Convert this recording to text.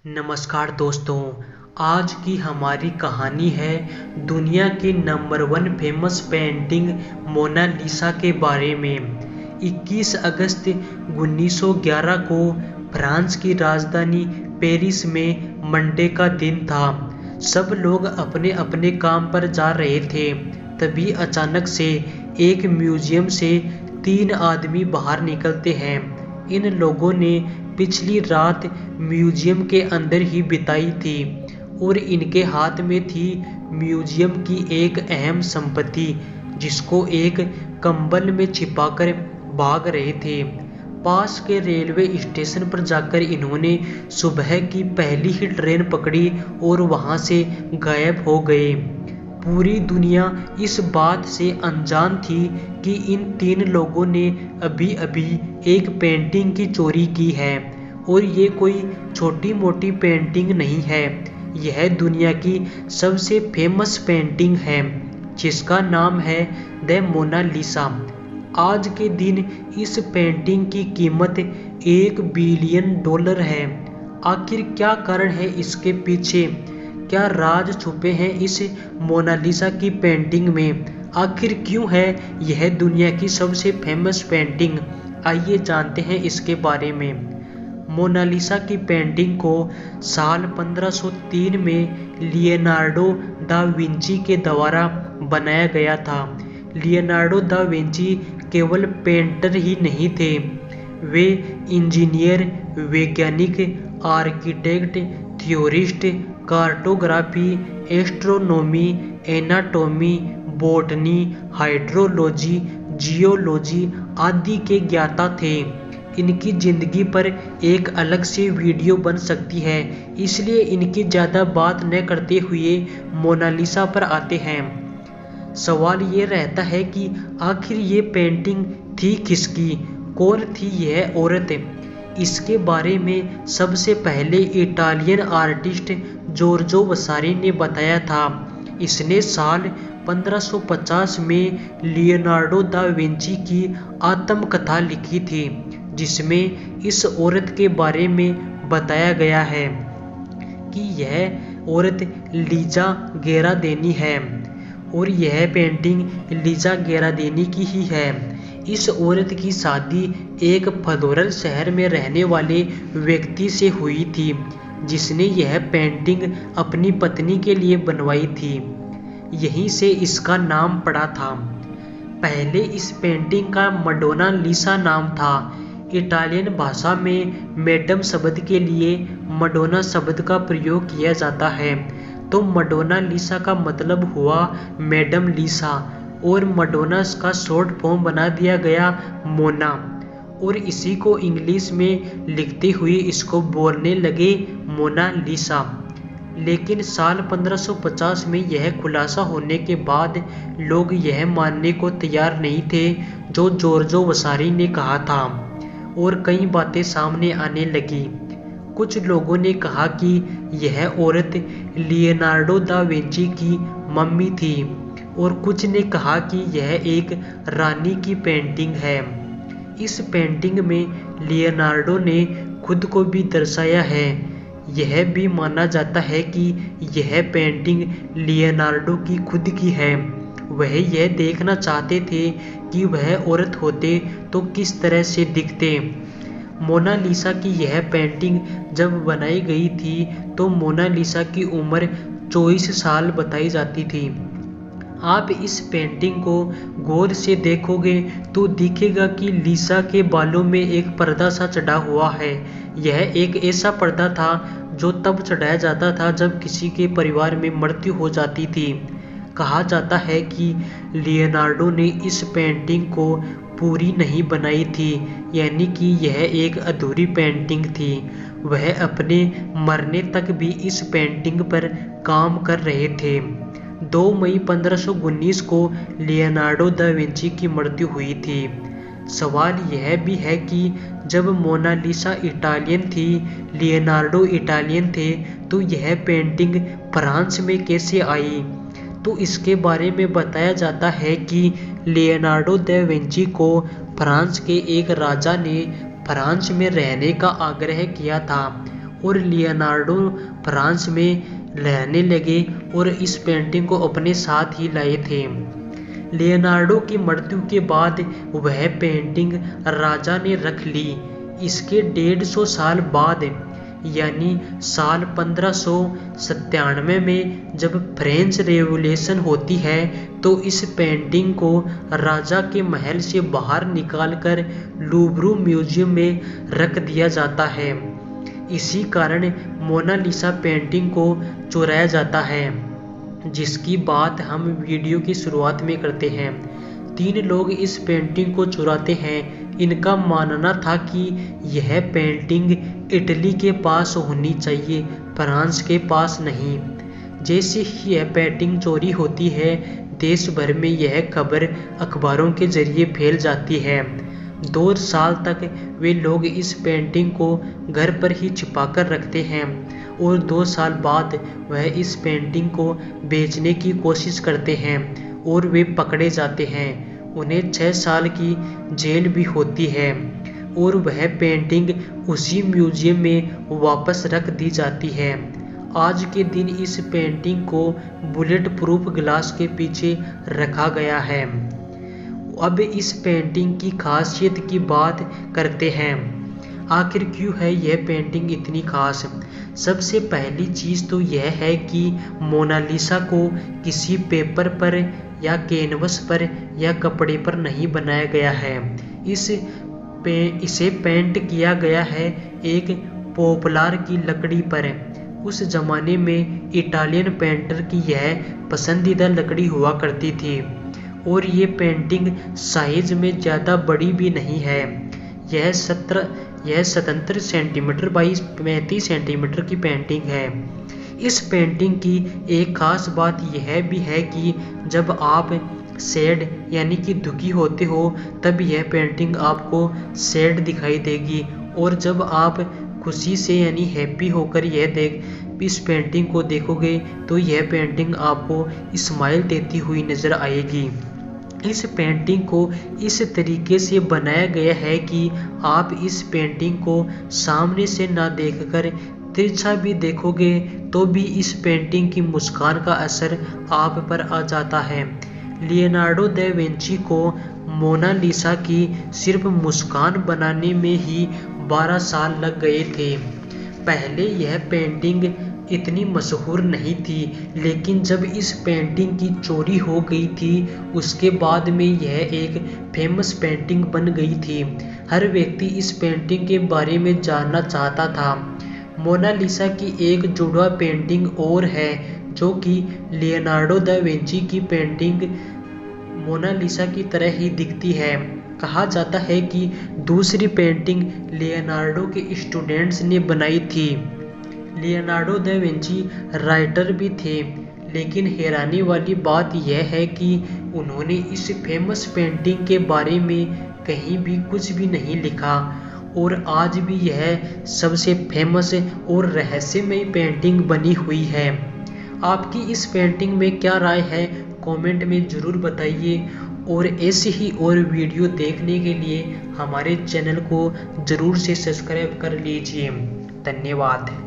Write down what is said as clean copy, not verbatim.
नमस्कार दोस्तों। आज की हमारी कहानी है दुनिया की नंबर 1 फेमस पेंटिंग मोनालिसा के बारे में। 21 अगस्त 1911 को फ्रांस की राजधानी पेरिस में मंडे का दिन था। सब लोग अपने अपने काम पर जा रहे थे। तभी अचानक से एक म्यूजियम से 3 आदमी बाहर निकलते हैं। इन लोगों ने पिछली रात म्यूजियम के अंदर ही बिताई थी और इनके हाथ में थी म्यूजियम की एक अहम संपत्ति, जिसको एक कंबल में छिपाकर भाग रहे थे। पास के रेलवे स्टेशन पर जाकर इन्होंने सुबह की पहली ही ट्रेन पकड़ी और वहां से गायब हो गए। पूरी दुनिया इस बात से अनजान थी कि इन 3 लोगों ने अभी अभी एक पेंटिंग की चोरी की है। और ये कोई छोटी मोटी पेंटिंग नहीं है, यह दुनिया की सबसे फेमस पेंटिंग है, जिसका नाम है द मोनालिसा। आज के दिन इस पेंटिंग की कीमत $1 बिलियन है। आखिर क्या कारण है इसके पीछे? क्या राज छुपे हैं इस मोनालिसा की पेंटिंग में? आखिर क्यों है यह दुनिया की सबसे फेमस पेंटिंग? आइए जानते हैं इसके बारे में। मोनालिसा की पेंटिंग को साल 1503 में लियोनार्डो दा विंची के द्वारा बनाया गया था। लियोनार्डो दा विंची केवल पेंटर ही नहीं थे, वे इंजीनियर, वैज्ञानिक, architect, theorist, cartography, astronomy, anatomy, botany, hydrology, geology आदि के ज्ञाता थे। इनकी जिंदगी पर एक अलग से वीडियो बन सकती है, इसलिए इनकी ज़्यादा बात न करते हुए मोनालिसा पर आते हैं। सवाल ये रहता है कि आखिर ये पेंटिंग थी किसकी? कौन थी यह औरत? इसके बारे में सबसे पहले इटालियन आर्टिस्ट जॉर्जो वसारी ने बताया था। इसने साल 1550 में लियोनार्डो दा विंची की आत्मकथा लिखी थी, जिसमें इस औरत के बारे में बताया गया है कि यह औरत लीजा गेरादेनी है और यह पेंटिंग लीजा गेरादेनी की ही है। इस औरत की शादी एक फ्लोरल शहर में रहने वाले व्यक्ति से हुई थी, जिसने यह पेंटिंग अपनी पत्नी के लिए बनवाई थी। यहीं से इसका नाम पड़ा था। पहले इस पेंटिंग का मडोना लिसा नाम था। इटालियन भाषा में मैडम शब्द के लिए मडोना शब्द का प्रयोग किया जाता है, तो मडोना लिसा का मतलब हुआ मैडम लिसा और मडोना का शॉर्ट फॉर्म बना दिया गया मोना, और इसी को इंग्लिश में लिखते हुए इसको बोलने लगे मोना लिसा। लेकिन साल 1550 में यह खुलासा होने के बाद लोग यह मानने को तैयार नहीं थे जो जॉर्जो वसारी ने कहा था, और कई बातें सामने आने लगी। कुछ लोगों ने कहा कि यह औरत लियोनार्डो दा विंची की मम्मी थी, और कुछ ने कहा कि यह एक रानी की पेंटिंग है। इस पेंटिंग में लियोनार्डो ने खुद को भी दर्शाया है। यह भी माना जाता है कि यह पेंटिंग लियोनार्डो की खुद की है। वह यह देखना चाहते थे कि वह औरत होते तो किस तरह से दिखते। मोनालिसा की यह पेंटिंग जब बनाई गई थी तो मोनालिसा की उम्र 24 साल बताई जाती थी। आप इस पेंटिंग को गौर से देखोगे तो दिखेगा कि लिसा के बालों में एक पर्दा सा चढ़ा हुआ है। यह एक ऐसा पर्दा था जो तब चढ़ाया जाता था जब किसी के परिवार में मृत्यु हो जाती थी। कहा जाता है कि लियोनार्डो ने इस पेंटिंग को पूरी नहीं बनाई थी, यानी कि यह एक अधूरी पेंटिंग थी। वह अपने मरने तक भी इस पेंटिंग पर काम कर रहे थे। 2 मई 1519 को लियोनार्डो दा विंची की मृत्यु हुई थी। सवाल यह भी है कि जब मोनालिसा इटालियन थी, लियोनार्डो इटालियन थे, तो यह पेंटिंग फ्रांस में कैसे आई? तो इसके बारे में बताया जाता है कि लियोनार्डो दा विंची को फ्रांस के एक राजा ने फ्रांस में रहने का आग्रह किया था और लियोनार्डो फ्रांस में रहने लगे और इस पेंटिंग को अपने साथ ही लाए थे। लियोनार्डो की मृत्यु के बाद वह पेंटिंग राजा ने रख ली। इसके 150 साल बाद यानी साल 1597 में जब फ्रेंच रेवोल्यूशन होती है तो इस पेंटिंग को राजा के महल से बाहर निकालकर लूव्र म्यूजियम में रख दिया जाता है। इसी कारण मोनालिसा पेंटिंग को चुराया जाता है, जिसकी बात हम वीडियो की शुरुआत में करते हैं। 3 लोग इस पेंटिंग को चुराते हैं। इनका मानना था कि यह पेंटिंग इटली के पास होनी चाहिए, फ्रांस के पास नहीं। जैसे ही यह पेंटिंग चोरी होती है, देश भर में यह खबर अखबारों के जरिए फैल जाती है। 2 साल तक वे लोग इस पेंटिंग को घर पर ही छिपाकर रखते हैं और 2 साल बाद वह इस पेंटिंग को बेचने की कोशिश करते हैं और वे पकड़े जाते हैं। उन्हें 6 साल की जेल भी होती है और वह पेंटिंग उसी म्यूजियम में वापस रख दी जाती है। आज के दिन इस पेंटिंग को बुलेट प्रूफ ग्लास के पीछे रखा गया है। अब इस पेंटिंग की खासियत की बात करते हैं। आखिर क्यों है यह पेंटिंग इतनी खास? सबसे पहली चीज़ तो यह है कि मोनालिसा को किसी पेपर पर या कैनवस पर या कपड़े पर नहीं बनाया गया है। इसे पेंट किया गया है एक पोपलार की लकड़ी पर। उस जमाने में इटालियन पेंटर की यह पसंदीदा लकड़ी हुआ करती थी और ये पेंटिंग साइज में ज़्यादा बड़ी भी नहीं है। यह 77 सेंटीमीटर बाई 35 सेंटीमीटर की पेंटिंग है। इस पेंटिंग की एक खास बात यह भी है कि जब आप सैड यानी कि दुखी होते हो तब यह पेंटिंग आपको सैड दिखाई देगी, और जब आप खुशी से यानी हैप्पी होकर इस पेंटिंग को देखोगे तो यह पेंटिंग आपको स्माइल देती हुई नज़र आएगी। इस पेंटिंग को इस तरीके से बनाया गया है कि आप इस पेंटिंग को सामने से ना देखकर तिरछा भी देखोगे तो भी इस पेंटिंग की मुस्कान का असर आप पर आ जाता है। लियोनार्डो दा विंची को मोनालिसा की सिर्फ मुस्कान बनाने में ही 12 साल लग गए थे। पहले यह पेंटिंग इतनी मशहूर नहीं थी, लेकिन जब इस पेंटिंग की चोरी हो गई थी उसके बाद में यह एक फेमस पेंटिंग बन गई थी। हर व्यक्ति इस पेंटिंग के बारे में जानना चाहता था। मोनालिसा की एक जुड़वा पेंटिंग और है जो कि लियोनार्डो दा विंची की पेंटिंग मोनालिसा की तरह ही दिखती है। कहा जाता है कि दूसरी पेंटिंग लियोनार्डो के स्टूडेंट्स ने बनाई थी। लियोनार्डो दा विंची राइटर भी थे, लेकिन हैरानी वाली बात यह है कि उन्होंने इस फेमस पेंटिंग के बारे में कहीं भी कुछ भी नहीं लिखा, और आज भी यह सबसे फेमस और रहस्यमय पेंटिंग बनी हुई है। आपकी इस पेंटिंग में क्या राय है, कमेंट में ज़रूर बताइए, और ऐसी ही और वीडियो देखने के लिए हमारे चैनल को ज़रूर से सब्सक्राइब कर लीजिए। धन्यवाद।